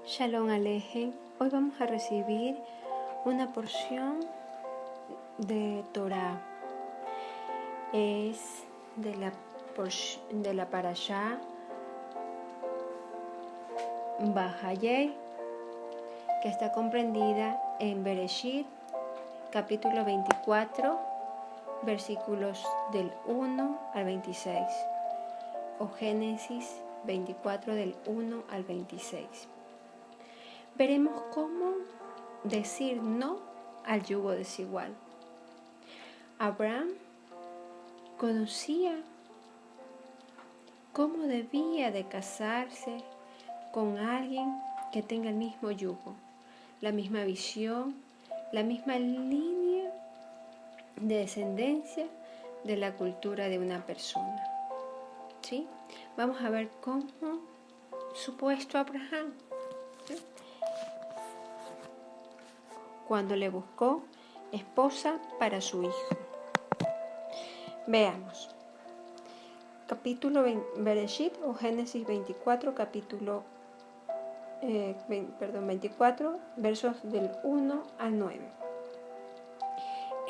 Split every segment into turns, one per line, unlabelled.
Shalom Alejem. Hoy vamos a recibir una porción de Torah. Es de la parashá Bahayé, que está comprendida en Bereshit, capítulo 24, versículos del 1 al 26, o Génesis 24 del 1 al 26. Veremos cómo decir no al yugo desigual. Abraham conocía cómo debía de casarse con alguien que tenga el mismo yugo, la misma visión, la misma línea de descendencia de la cultura de una persona. ¿Sí? Vamos a ver cómo supo esto Abraham. ¿Sí? Cuando le buscó esposa para su hijo. Veamos. Capítulo Bereshit o Génesis 24, 24, versos del 1 al 9.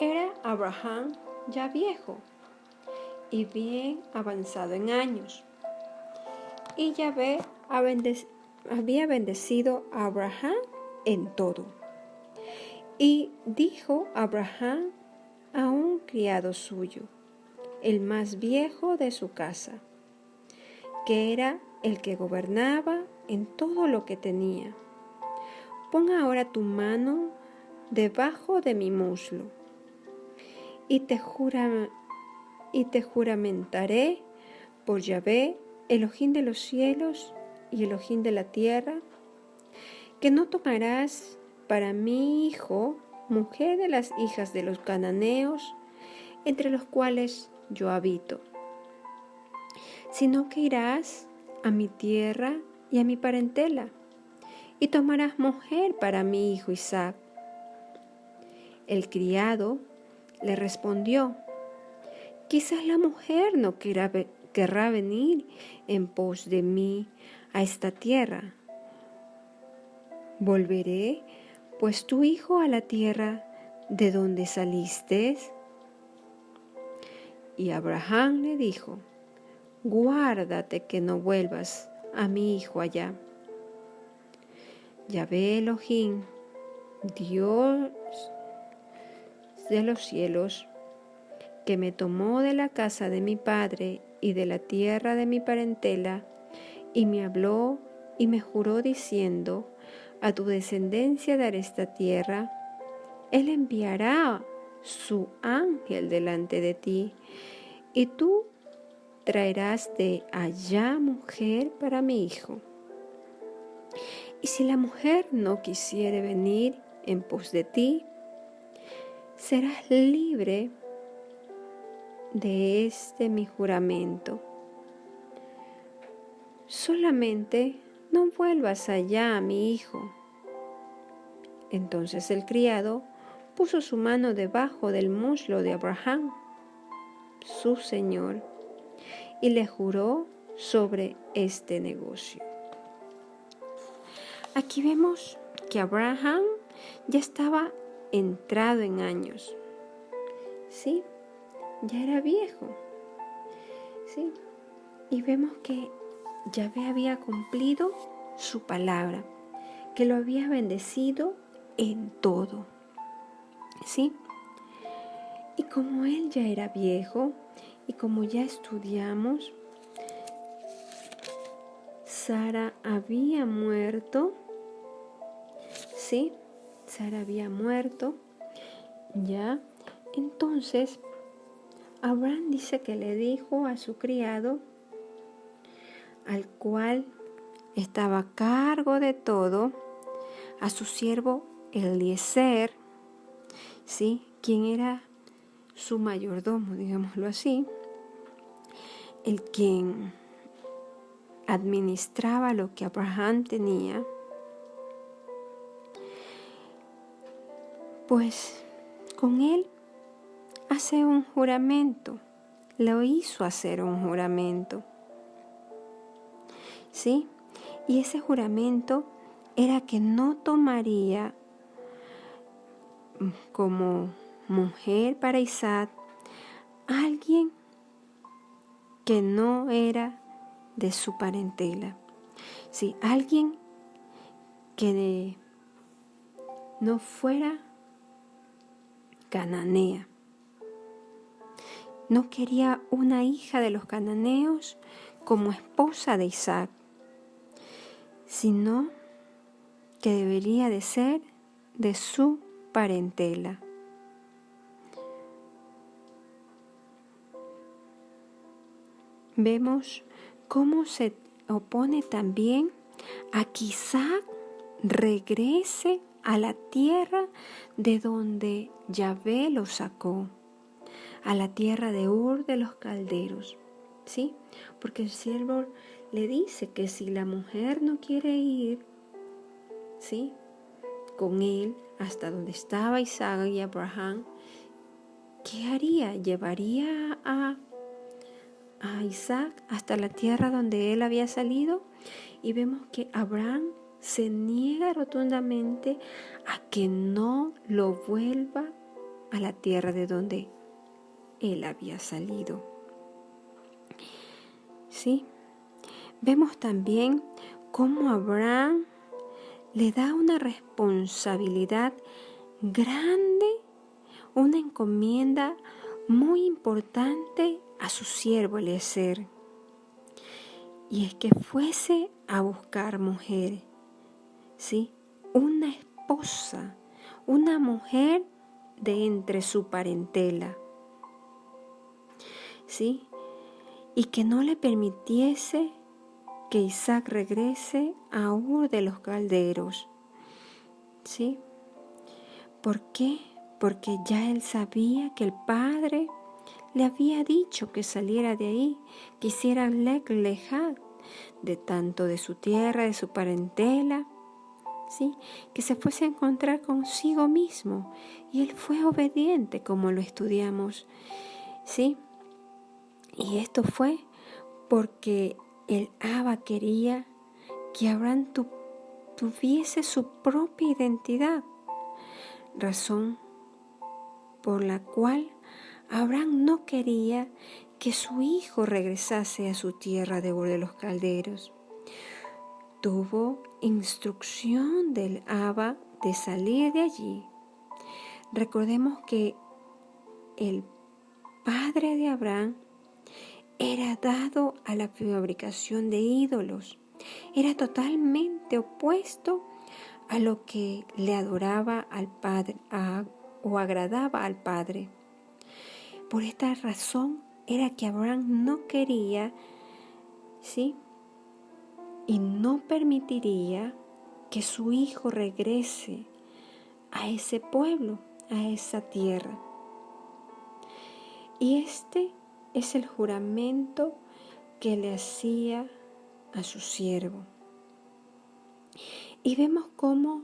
Era Abraham ya viejo y bien avanzado en años, y Yahvé había bendecido a Abraham en todo. Y dijo Abraham a un criado suyo, el más viejo de su casa, que era el que gobernaba en todo lo que tenía: pon ahora tu mano debajo de mi muslo, y te juramentaré por Yahvé, Elohim de los cielos y Elohim de la tierra, que no tomarás para mi hijo mujer de las hijas de los cananeos, entre los cuales yo habito, sino que irás a mi tierra y a mi parentela, y tomarás mujer para mi hijo Isaac. El criado le respondió: quizás la mujer no querrá venir en pos de mí a esta tierra. ¿Volveré pues tu hijo a la tierra de donde saliste? Y Abraham le dijo: guárdate que no vuelvas a mi hijo allá. Yahvé Elohim, Dios de los cielos, que me tomó de la casa de mi padre y de la tierra de mi parentela, y me habló y me juró diciendo: a tu descendencia daré esta tierra. Él enviará su ángel delante de ti, y tú traerás de allá mujer para mi hijo. Y si la mujer no quisiere venir en pos de ti, serás libre de mi juramento. Solamente no vuelvas allá a mi hijo. Entonces el criado puso su mano debajo del muslo de Abraham, su señor, y le juró sobre este negocio. Aquí vemos que Abraham ya estaba entrado en años, ¿sí? Ya era viejo, ¿sí? Y vemos que Yahvé había cumplido su palabra, que lo había bendecido en todo, ¿sí? Y como él ya era viejo, y como ya estudiamos, Sara había muerto, ¿sí? Sara había muerto, ya. Entonces, Abraham dice que le dijo a su criado, al cual estaba a cargo de todo, a su siervo Eliezer, ¿sí? Quien era su mayordomo, digámoslo así, el quien administraba lo que Abraham tenía, pues con él hace un juramento, lo hizo hacer un juramento, ¿sí? Y ese juramento era que no tomaría como mujer para Isaac a alguien que no era de su parentela. Sí, alguien que no fuera cananea. No quería una hija de los cananeos como esposa de Isaac, sino que debería de ser de su parentela. Vemos cómo se opone también a que Isaac regrese a la tierra de donde Yahvé lo sacó, a la tierra de Ur de los Calderos, ¿sí? Porque el siervo le dice que si la mujer no quiere ir, ¿sí?, con él hasta donde estaba Isaac y Abraham, ¿qué haría? ¿Llevaría a Isaac hasta la tierra donde él había salido? Y vemos que Abraham se niega rotundamente a que no lo vuelva a la tierra de donde él había salido. ¿Sí? Vemos también cómo Abraham le da una responsabilidad grande, una encomienda muy importante a su siervo Eliezer, y es que fuese a buscar mujer, ¿sí?, una esposa, una mujer de entre su parentela, ¿sí?, y que no le permitiese que Isaac regrese a Ur de los Calderos, ¿sí? ¿Por qué? Porque ya él sabía que el padre le había dicho que saliera de ahí, que hiciera Lech Lejad, de tanto de su tierra, de su parentela, ¿sí?, que se fuese a encontrar consigo mismo. Y él fue obediente, como lo estudiamos, ¿sí? Y esto fue porque el Abba quería que Abraham tuviese su propia identidad, razón por la cual Abraham no quería que su hijo regresase a su tierra de Ur de los Calderos. Tuvo instrucción del Abba de salir de allí. Recordemos que el padre de Abraham era dado a la fabricación de ídolos. Era totalmente opuesto a lo que le adoraba al Padre o agradaba al Padre. Por esta razón era que Abraham no quería, ¿sí?, y no permitiría que su hijo regrese a ese pueblo, a esa tierra. Y este es el juramento que le hacía a su siervo. Y vemos cómo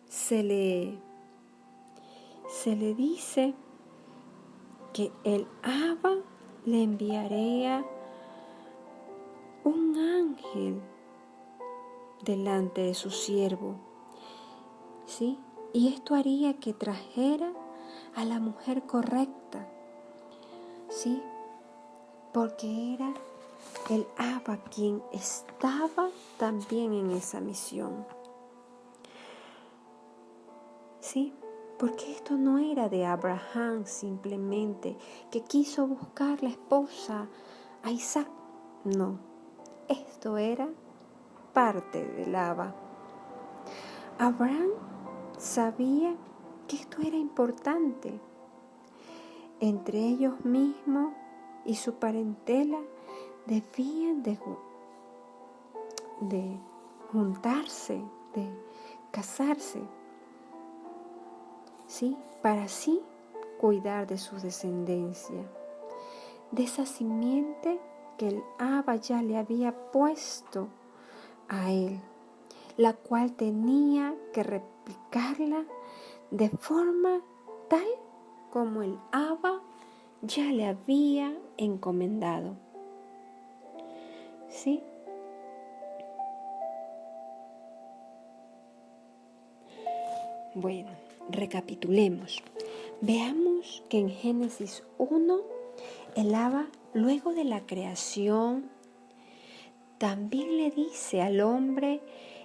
se le dice que el Abba le enviaría un ángel delante de su siervo, ¿sí? Y esto haría que trajera a la mujer correcta, ¿sí? Porque era el Abba quien estaba también en esa misión, ¿sí? Porque esto no era de Abraham simplemente, que quiso buscar la esposa a Isaac. No, esto era parte del Abba. Abraham sabía que esto era importante. Entre ellos mismos y su parentela debían de juntarse, de casarse, ¿sí?, para así cuidar de su descendencia, de esa simiente que el Abba ya le había puesto a él, la cual tenía que replicarla de forma tal como el Abba ya le había encomendado, ¿sí? Bueno, recapitulemos. Veamos que en Génesis 1, el Abba, luego de la creación, también le dice al hombre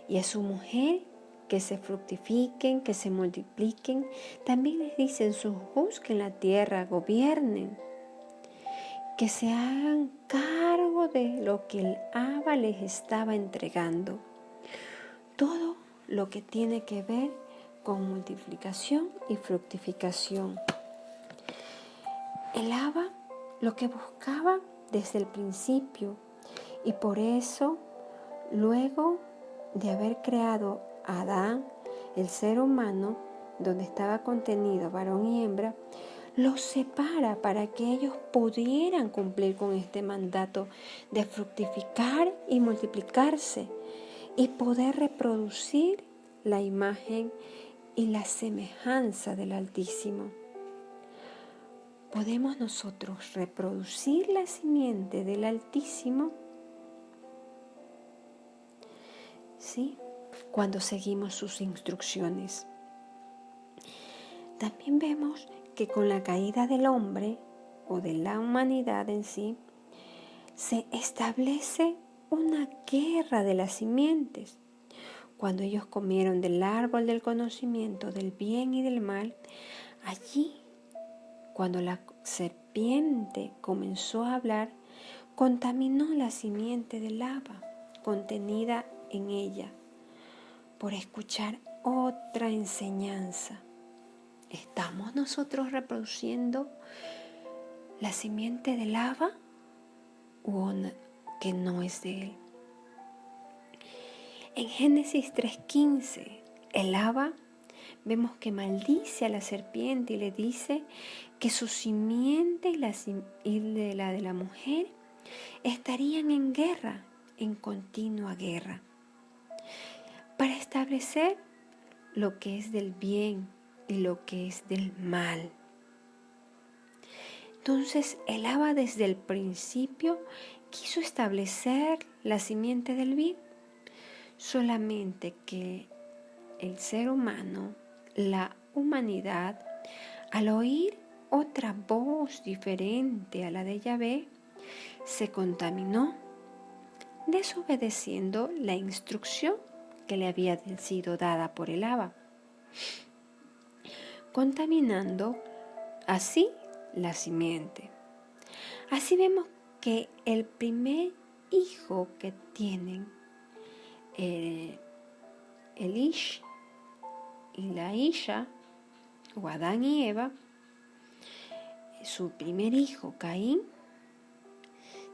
y a su mujer que se fructifiquen, que se multipliquen. También les dice: busquen la tierra, gobiernen, que se hagan cargo de lo que el Abba les estaba entregando. Todo lo que tiene que ver con multiplicación y fructificación. El Abba lo que buscaba desde el principio, y por eso, luego de haber creado a Adán, el ser humano, donde estaba contenido varón y hembra, los separa para que ellos pudieran cumplir con este mandato de fructificar y multiplicarse y poder reproducir la imagen y la semejanza del Altísimo. ¿Podemos nosotros reproducir la simiente del Altísimo? Sí, cuando seguimos sus instrucciones. También vemos que con la caída del hombre o de la humanidad en sí, se establece una guerra de las simientes. Cuando ellos comieron del árbol del conocimiento del bien y del mal, allí, cuando la serpiente comenzó a hablar, contaminó la simiente del Abba contenida en ella por escuchar otra enseñanza. ¿Estamos nosotros reproduciendo la simiente del Abba o que no es de él? En Génesis 3:15, el Abba vemos que maldice a la serpiente y le dice que su simiente y la de la mujer estarían en guerra, en continua guerra, para establecer lo que es del bien y lo que es del mal. Entonces el Abba desde el principio quiso establecer la simiente del bien, solamente que el ser humano, la humanidad, al oír otra voz diferente a la de Yahvé, se contaminó, desobedeciendo la instrucción que le había sido dada por el Abba, contaminando así la simiente. Así vemos que el primer hijo que tienen el Ish y la Isha, o Adán y Eva, su primer hijo Caín,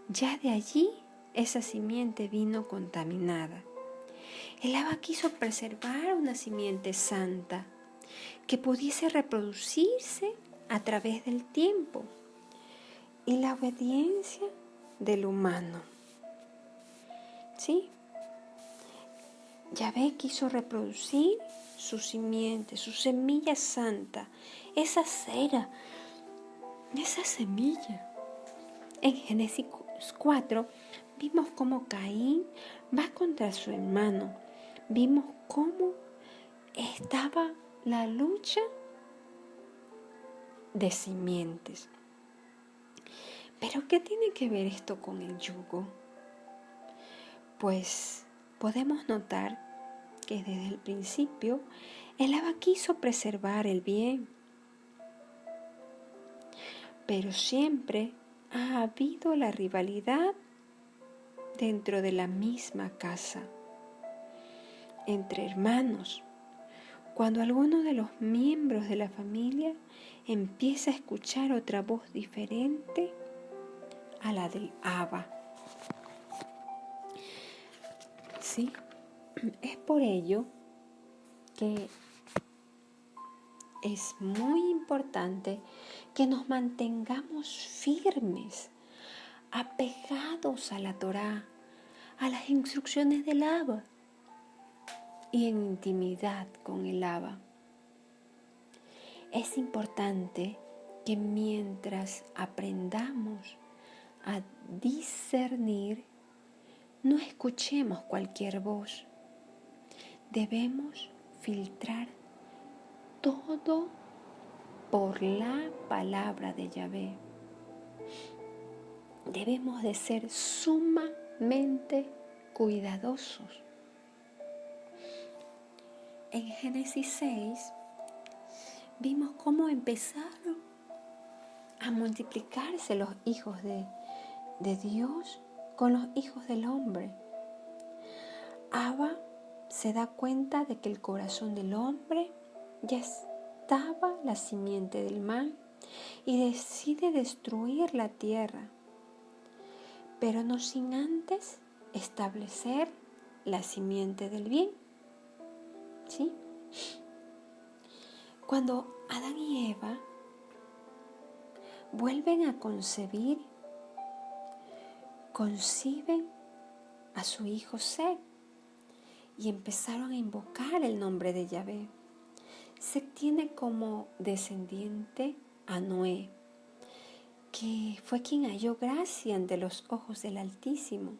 ya de allí esa simiente vino contaminada. El Abba quiso preservar una simiente santa que pudiese reproducirse a través del tiempo y la obediencia del humano. ¿Sí? Yahvé quiso reproducir su simiente, su semilla santa, esa cera, esa semilla. En Génesis 4 vimos cómo Caín va contra su hermano. Vimos cómo estaba la lucha de simientes. ¿Pero qué tiene que ver esto con el yugo? Pues podemos notar que desde el principio el Abba quiso preservar el bien, pero siempre ha habido la rivalidad dentro de la misma casa, entre hermanos, cuando alguno de los miembros de la familia empieza a escuchar otra voz diferente a la del Abba. Sí, es por ello que es muy importante que nos mantengamos firmes, apegados a la Torá, a las instrucciones del Abba y en intimidad con el Abba. Es importante que mientras aprendamos a discernir, no escuchemos cualquier voz. Debemos filtrar todo por la palabra de Yahvé. Debemos de ser sumamente cuidadosos. En Génesis 6 vimos cómo empezaron a multiplicarse los hijos de Dios con los hijos del hombre. Abba se da cuenta de que el corazón del hombre ya estaba la simiente del mal y decide destruir la tierra, pero no sin antes establecer la simiente del bien. ¿Sí? Cuando Adán y Eva vuelven a concebir, conciben a su hijo Set y empezaron a invocar el nombre de Yahvé. Set tiene como descendiente a Noé, que fue quien halló gracia ante los ojos del Altísimo.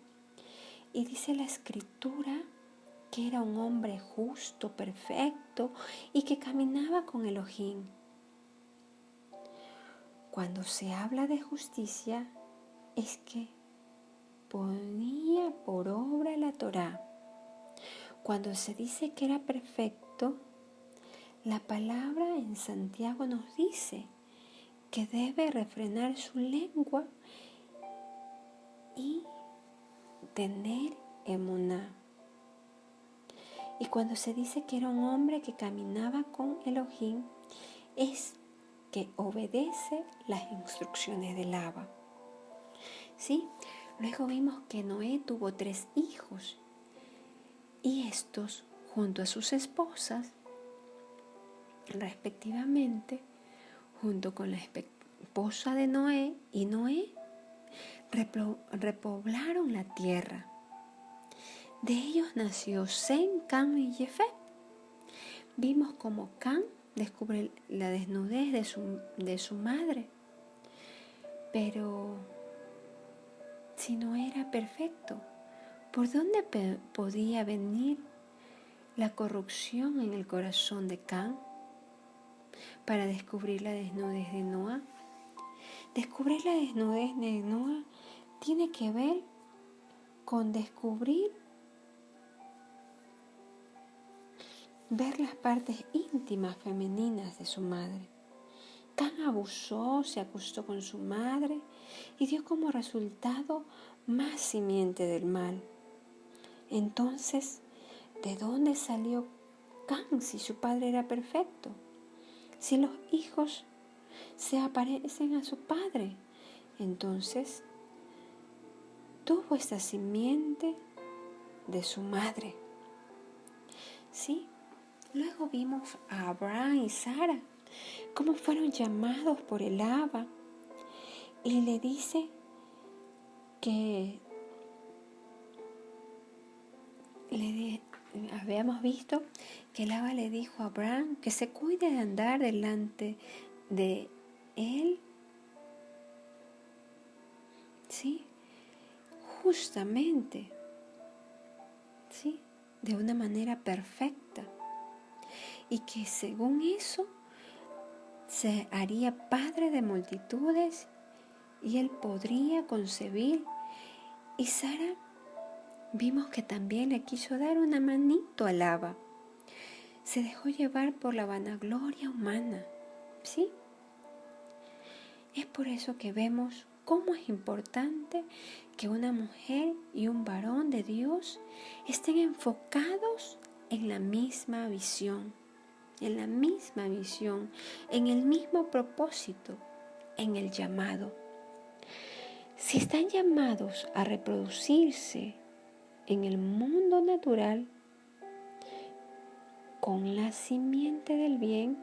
Y dice la Escritura que era un hombre justo, perfecto y que caminaba con Elohim. Cuando se habla de justicia es que ponía por obra la Torá. Cuando se dice que era perfecto, la palabra en Santiago nos dice que debe refrenar su lengua y tener emuná. Y cuando se dice que era un hombre que caminaba con Elohim, es que obedece las instrucciones del Abba. ¿Sí? Luego vimos que Noé tuvo 3 hijos y estos, junto a sus esposas, respectivamente, junto con la esposa de Noé y Noé, repoblaron la tierra. De ellos nació Sem, Cam y Jefet. Vimos cómo Cam descubre la desnudez de su madre, pero si no era perfecto, ¿por dónde podía venir la corrupción en el corazón de Cam para descubrir la desnudez de Noah? Descubrir la desnudez de Noah tiene que ver con ver las partes íntimas femeninas de su madre. Cam abusó, se acostó con su madre y dio como resultado más simiente del mal. Entonces, ¿de dónde salió Cam si su padre era perfecto? Si los hijos se aparecen a su padre, entonces tuvo esta simiente de su madre. ¿Sí? Luego vimos a Abraham y Sara, cómo fueron llamados por el Abba, y le dice que habíamos visto que el Abba le dijo a Abraham que se cuide de andar delante de él, ¿sí? Justamente, ¿sí? De una manera perfecta. Y que según eso se haría padre de multitudes y él podría concebir. Y Sara vimos que también le quiso dar una manito al Abba. Se dejó llevar por la vanagloria humana, ¿sí? Es por eso que vemos cómo es importante que una mujer y un varón de Dios estén enfocados en la misma visión, en el mismo propósito, en el llamado. Si están llamados a reproducirse en el mundo natural con la simiente del bien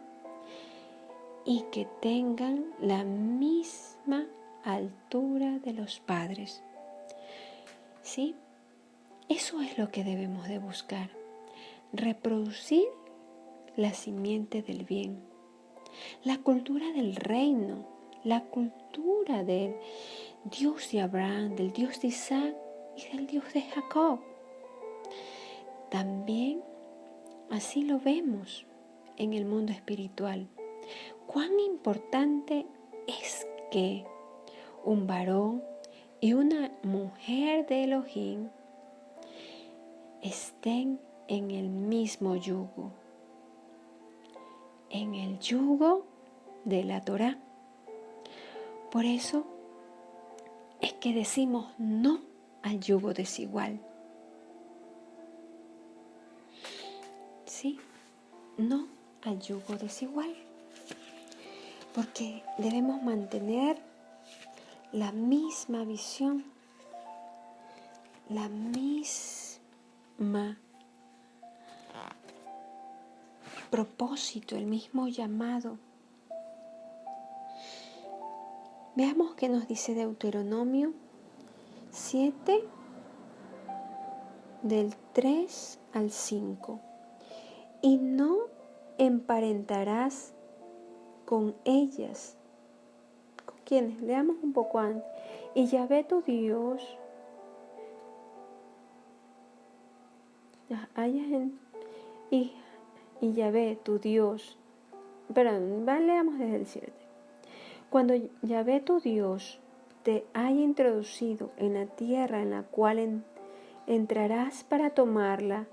y que tengan la misma altura de los padres, ¿sí? Eso es lo que debemos de buscar, reproducir la simiente del bien, la cultura del reino, la cultura del Dios de Abraham, del Dios de Isaac y del Dios de Jacob. También así lo vemos en el mundo espiritual. Cuán importante es que un varón y una mujer de Elohim estén en el mismo yugo, en el yugo de la Torá. Por eso es que decimos no al yugo desigual. Sí, no al yugo desigual. Porque debemos mantener la misma visión, la misma propósito, el mismo llamado. Veamos qué nos dice Deuteronomio 7, del 3 al 5. Y no emparentarás con ellas. ¿Con quiénes? Leamos un poco antes. Y Yahvé tu Dios, y Yahvé tu Dios, leamos desde el 7. Cuando Yahvé tu Dios te haya introducido en la tierra en la cual entrarás para tomarla,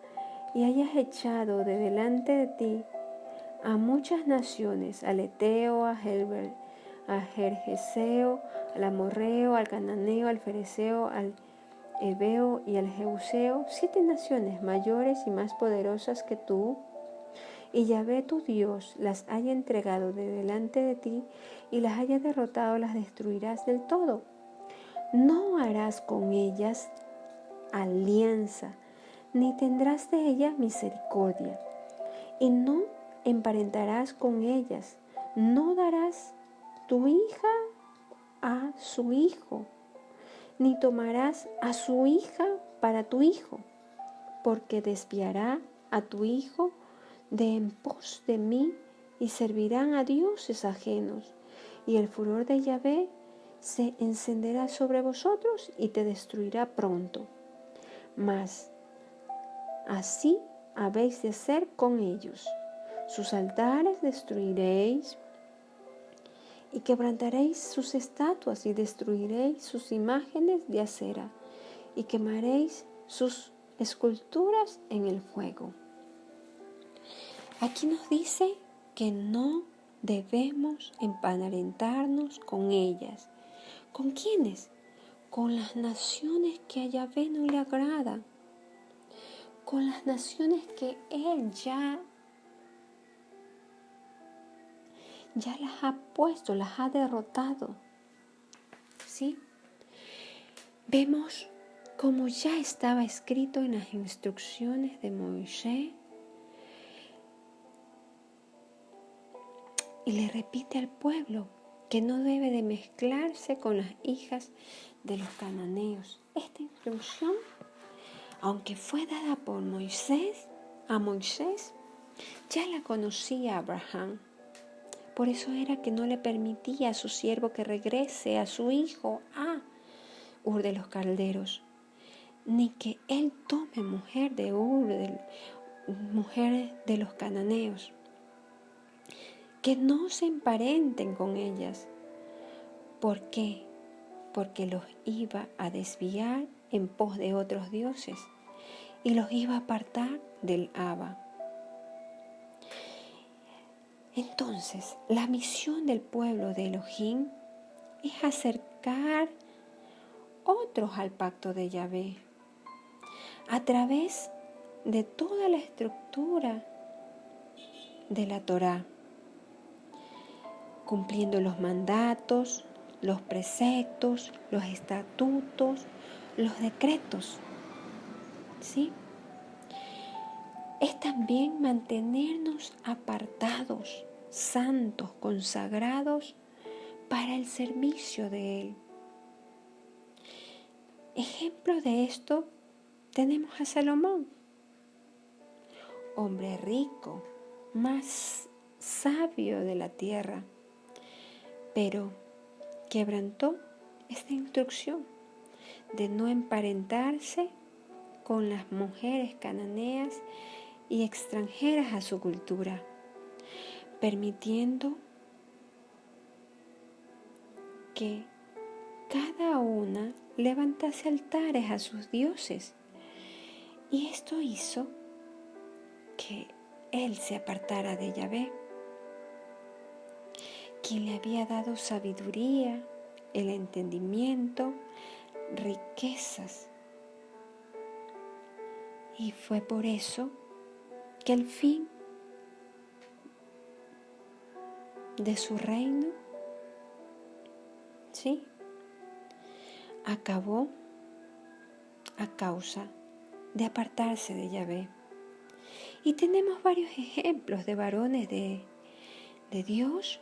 y hayas echado de delante de ti a muchas naciones, al Eteo, a Helber, al Gergeseo, al Amorreo, al Cananeo, al Fereceo, al Ebeo y al Jebuseo, 7 naciones mayores y más poderosas que tú, y Yahvé tu Dios las haya entregado de delante de ti y las haya derrotado, las destruirás del todo. No harás con ellas alianza, ni tendrás de ellas misericordia, y no emparentarás con ellas, no darás tu hija a su hijo, ni tomarás a su hija para tu hijo, porque desviará a tu hijo de en pos de mí y servirán a dioses ajenos, y el furor de Yahvé se encenderá sobre vosotros y te destruirá pronto. Mas así habéis de hacer con ellos. Sus altares destruiréis y quebrantaréis sus estatuas y destruiréis sus imágenes de acera y quemaréis sus esculturas en el fuego. Aquí nos dice que no debemos emparentarnos con ellas. ¿Con quiénes? Con las naciones que a Yahvé no le agradan, con las naciones que Él ya las ha puesto, las ha derrotado. ¿Sí? Vemos como ya estaba escrito en las instrucciones de Moisés, y le repite al pueblo que no debe de mezclarse con las hijas de los cananeos. Esta instrucción, aunque fue dada por Moisés, ya la conocía Abraham. Por eso era que no le permitía a su siervo que regrese a su hijo a Ur de los Calderos, ni que él tome mujer de mujeres de los cananeos, que no se emparenten con ellas. ¿Por qué? Porque los iba a desviar en pos de otros dioses y los iba a apartar del Abba. Entonces, la misión del pueblo de Elohim es acercar otros al pacto de Yahvé a través de toda la estructura de la Torá, cumpliendo los mandatos, los preceptos, los estatutos, los decretos. ¿Sí? Es también mantenernos apartados, santos, consagrados para el servicio de Él. Ejemplo de esto tenemos a Salomón, hombre rico, más sabio de la tierra, pero quebrantó esta instrucción de no emparentarse con las mujeres cananeas y extranjeras a su cultura. permitiendo que cada una levantase altares a sus dioses. Y esto hizo que él se apartara de Yahvé, quien le había dado sabiduría, el entendimiento, riquezas. Y fue por eso que el fin de su reino, ¿sí?, acabó a causa de apartarse de Yahvé. Y tenemos varios ejemplos de varones de Dios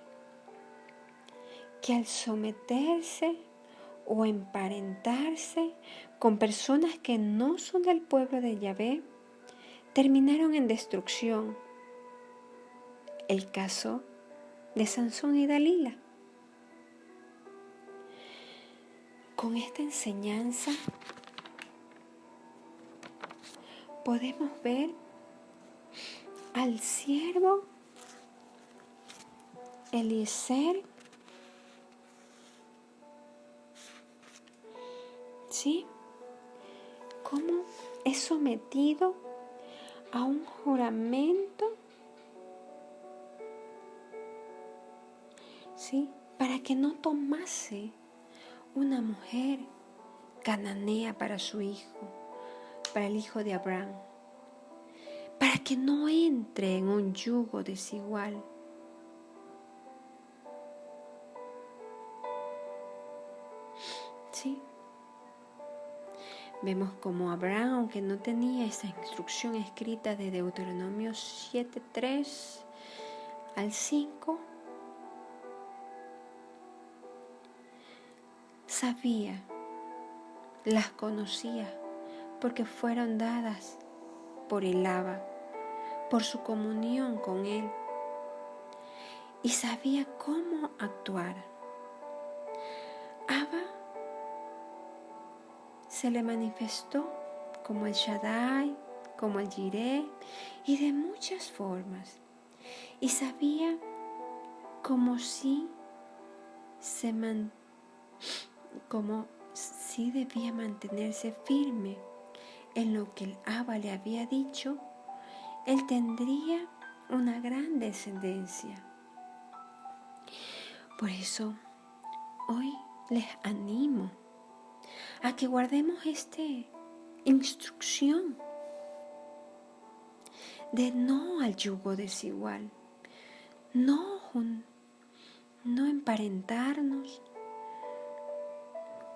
que al someterse o emparentarse con personas que no son del pueblo de Yahvé, terminaron en destrucción. El caso de Sansón y Dalila. Con esta enseñanza podemos ver al siervo Eliezer, ¿sí?, cómo es sometido a un juramento, ¿sí?, para que no tomase una mujer cananea para su hijo, para el hijo de Abraham, para que no entre en un yugo desigual. ¿Sí? Vemos como Abraham, aunque no tenía esa instrucción escrita de Deuteronomio 7:3 al 5, sabía, las conocía, porque fueron dadas por el Abba, por su comunión con él, y sabía cómo actuar. Abba se le manifestó como el Shaddai, como el Jireh, y de muchas formas, y sabía como si debía mantenerse firme en lo que el Abba le había dicho. Él tendría una gran descendencia. Por eso hoy les animo a que guardemos esta instrucción de no al yugo desigual, no emparentarnos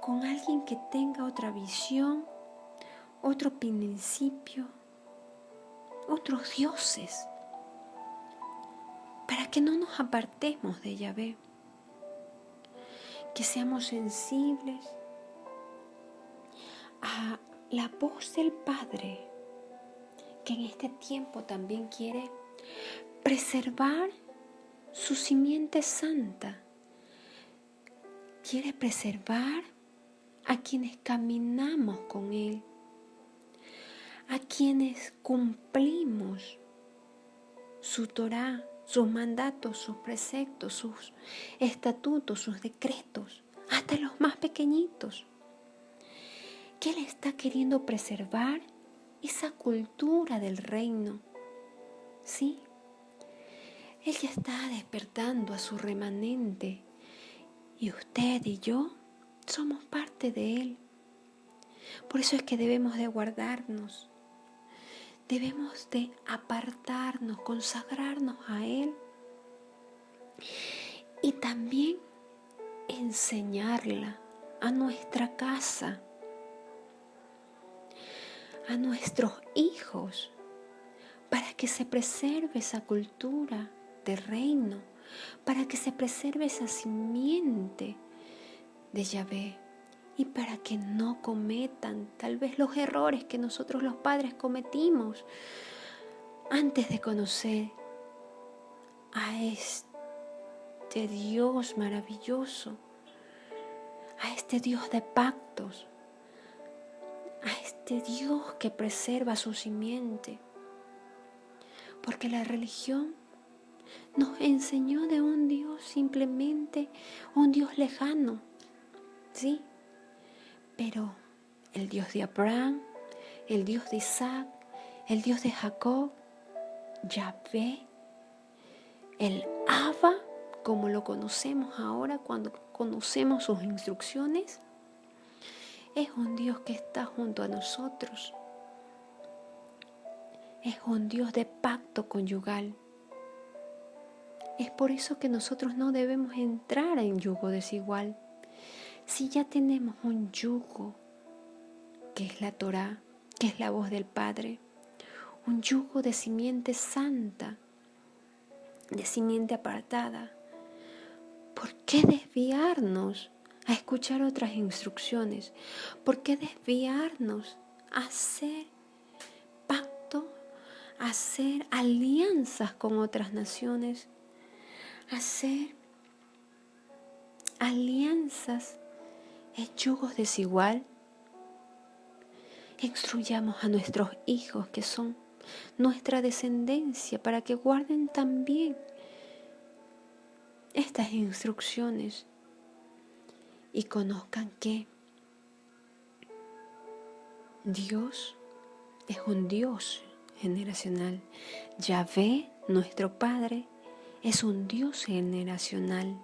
con alguien que tenga otra visión, otro principio, otros dioses, para que no nos apartemos de Yahvé, que seamos sensibles a la voz del Padre, que en este tiempo también quiere preservar su simiente santa, quiere preservar a quienes caminamos con Él, a quienes cumplimos su Torá, sus mandatos, sus preceptos, sus estatutos, sus decretos, hasta los más pequeñitos. Que Él está queriendo preservar esa cultura del reino, ¿sí? Él ya está despertando a su remanente y usted y yo somos parte de Él. Por eso es que debemos de guardarnos, debemos de apartarnos, consagrarnos a Él y también enseñarla a nuestra casa, a nuestros hijos, para que se preserve esa cultura de reino, para que se preserve esa simiente de Yahvé y para que no cometan tal vez los errores que nosotros los padres cometimos antes de conocer a este Dios maravilloso, a este Dios de pactos, a este Dios que preserva su simiente. Porque la religión nos enseñó de un Dios simplemente, un Dios lejano, ¿sí? Pero el Dios de Abraham, el Dios de Isaac, el Dios de Jacob, Yahvé, el Abba, como lo conocemos ahora cuando conocemos sus instrucciones, es un Dios que está junto a nosotros. Es un Dios de pacto conyugal. Es por eso que nosotros no debemos entrar en yugo desigual. Si ya tenemos un yugo, que es la Torá, que es la voz del Padre, un yugo de simiente santa, de simiente apartada, ¿por qué desviarnos a escuchar otras instrucciones? ¿Por qué desviarnos a hacer pacto, a hacer alianzas con otras naciones, a hacer alianzas en yugos desigual? Instruyamos a nuestros hijos, que son nuestra descendencia, para que guarden también estas instrucciones y conozcan que Dios es un Dios generacional. Yahvé, nuestro Padre, es un Dios generacional.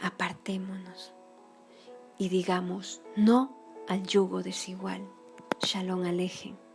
Apartémonos y digamos no al yugo desigual. Shalom Alejem.